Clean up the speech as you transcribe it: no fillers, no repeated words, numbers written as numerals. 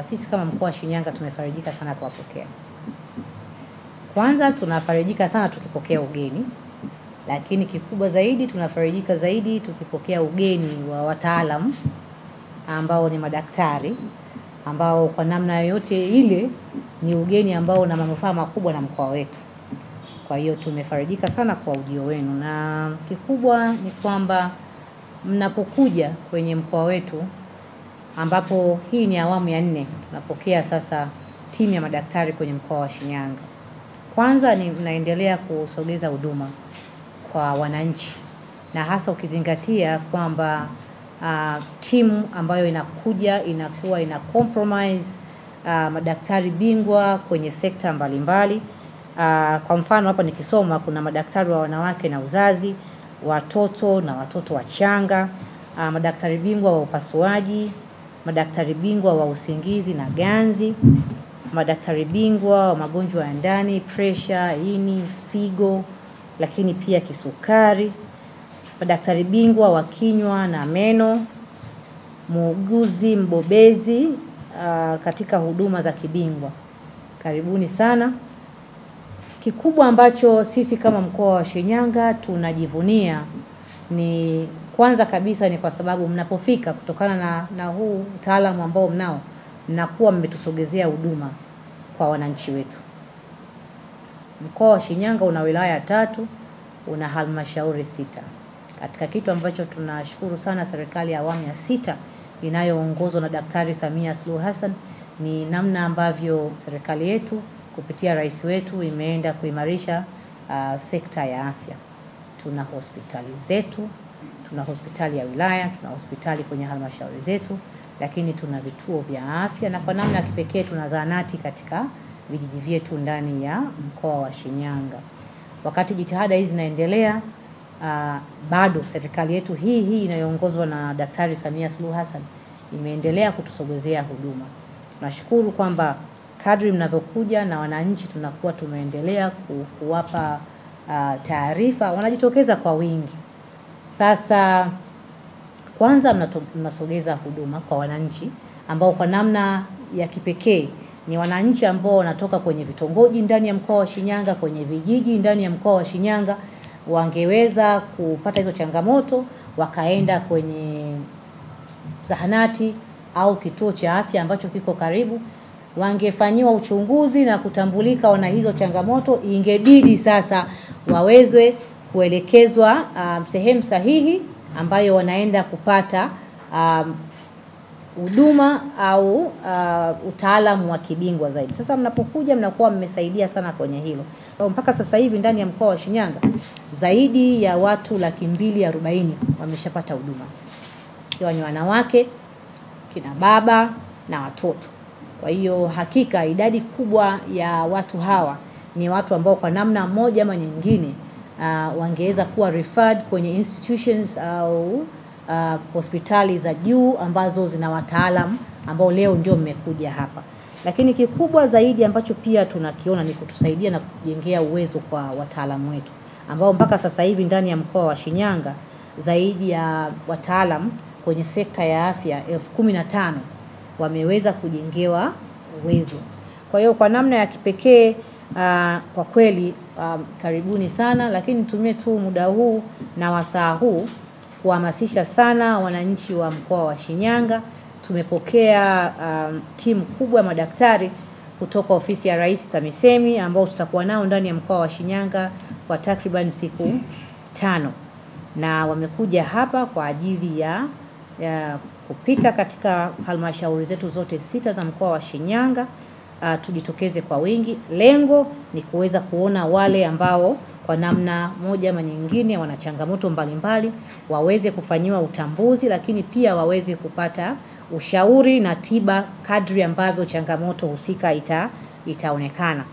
sisi kama mkoa wa Shinyanga tumefarijika sana kuwapokea. Kwanza tunafarijika sana tukipokea ugeni, lakini kikubwa zaidi tunafarijika zaidi tukipokea ugeni wa wataalamu ambao ni madaktari, ambao kwa namna yoyote ile ni ugeni ambao una manufaa makubwa na mkoa wetu. Kwa hiyo tumefarijika sana kwa ujio wenu, na kikubwa ni kwamba mnapokuja kwenye mkoa wetu, ambapo hii ni awamu ya 4 tunapokea sasa timu ya madaktari kwenye mkoa wa Shinyanga. Kwanza ni mnaendelea kusogeza huduma kwa wananchi, na hasa ukizingatia kwamba timu ambayo inakuja inakuwa ina compromise madaktari bingwa kwenye sekta mbalimbali. Kwa mfano hapa nikisoma kuna madaktari wa wanawake na uzazi, watoto na watoto wachanga, madaktari bingwa wa upasuaji, madaktari bingwa wa usingizi na ganzi, madaktari bingwa wa magonjwa ya ndani, pressure, ini, figo, lakini pia kisukari, madaktari bingwa wa kinywa na meno, muuguzi mbobezi katika huduma za kibingwa. Karibuni sana. Kikubwa ambacho sisi kama mkoa wa Shinyanga tunajivunia ni kwanza kabisa ni kwa sababu mnapofika, kutokana na huu utaalamu ambao mnao, mnakuwa mmetusogezea huduma kwa wananchi wetu. Mkoa wa Shinyanga una wilaya 3, una halmashauri 6. Katika kitu ambacho tunashukuru sana serikali ya awamu ya 6 inayoongozwa na Daktari Samia Suluhu Hassan ni namna ambavyo serikali yetu kupitia rais wetu imeenda kuimarisha sekta ya afya. Tuna hospitali zetu, tuna hospitali ya wilaya, tuna hospitali kwenye halmashauri zetu, lakini tuna vituo vya afya, na kwa namna ya kipekee tuna zahanati katika vijiji vyetu ndani ya mkoa wa Shinyanga. Wakati jitihada hizi zinaendelea, bado serikali yetu hii inayoongozwa na Daktari Samia Suluhu Hassan imeendelea kutusogezea huduma. Tunashukuru kwamba kadri mnavyokuja na wananchi tunakuwa tumeendelea kuwapa taarifa, wanajitokeza kwa wingi. Sasa kwanza mnasogeza huduma kwa wananchi ambao kwa namna ya kipekee ni wananchi ambao wanatoka kwenye vitongoji ndani ya mkoa wa Shinyanga, kwenye vijiji ndani ya mkoa wa Shinyanga. Wangeweza kupata hizo changamoto wakaenda kwenye zahanati au kituo cha afya ambacho kiko karibu, wangefanyiwa uchunguzi na kutambulika wana hizo changamoto. Ingebidi sasa wawezwe kuelekezwa sehemu sahihi ambayo wanaenda kupata huduma au utaalamu wa kibingwa zaidi. Sasa mnapokuja mnakuwa mmesaidia sana kwenye hilo. Mpaka sasa hivi ndani ya mkoa wa Shinyanga zaidi ya watu 240,000 wameshapata huduma, ikiwa ni wanawake, kina baba na watoto. Kwa hiyo hakika idadi kubwa ya watu hawa ni watu ambao kwa namna moja ama nyingine wangeweza kuwa referred kwenye institutions au hospitali za juu ambazo zina wataalamu ambao leo ndio mmekuja hapa. Lakini kikubwa zaidi ambacho pia tunakiona ni kutusaidia na kujengea uwezo kwa wataalamu wetu ambao mpaka sasa hivi ndani ya mkoa wa Shinyanga zaidi ya wataalamu kwenye sekta ya afya 15,000 wameweza kujengewa uwezo. Kwa hiyo kwa namna ya kipekee kwa kweli karibuni sana, lakini nitumie tu muda huu na wasaa huu kuhamasisha sana wananchi wa mkoa wa Shinyanga. Tumepokea timu kubwa ya madaktari kutoka ofisi ya Rais TAMISEMI ambao tutakuwa nao ndani ya mkoa wa Shinyanga kwa takriban siku 5, na wamekuja hapa kwa ajili ya kupita katika halmashauri zetu zote 6 za mkoa wa Shinyanga. Tujitokeze kwa wingi. Lengo ni kuweza kuona wale ambao kwa namna moja ama nyingine wana changamoto mbalimbali waweze kufanyiwa utambuzi, lakini pia waweze kupata ushauri na tiba kadri ambavyo changamoto husika itaonekana.